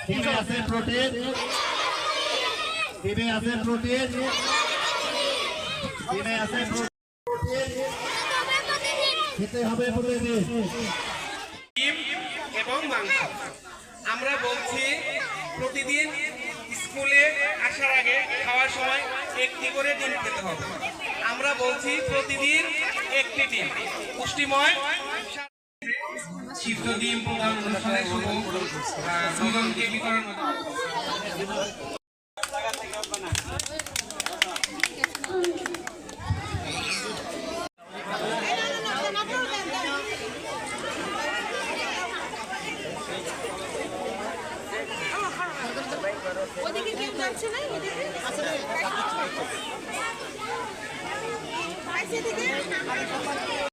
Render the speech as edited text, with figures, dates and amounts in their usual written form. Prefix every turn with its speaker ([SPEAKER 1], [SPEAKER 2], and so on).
[SPEAKER 1] টিমে আছে প্রোটিন, টিমে আছে প্রোটিন, টিমে আছে প্রোটিন, খেতে হবে প্রতিদিন
[SPEAKER 2] ডিম এবং মাংস। আমরা বলছি প্রতিদিন স্কুলে আসার আগে খাওয়ার সময় একটি করে ডিম খেতে হবে। আমরা বলছি প্রতিদিন একটি ডিম পুষ্টিময় সিদ্ধ ডিম প্রদান অনুষ্ঠানে শুভ দুজনকে বিতরণ
[SPEAKER 3] ওদিকে কেউ যাচ্ছে না, ওদিকে আছে, এদিকে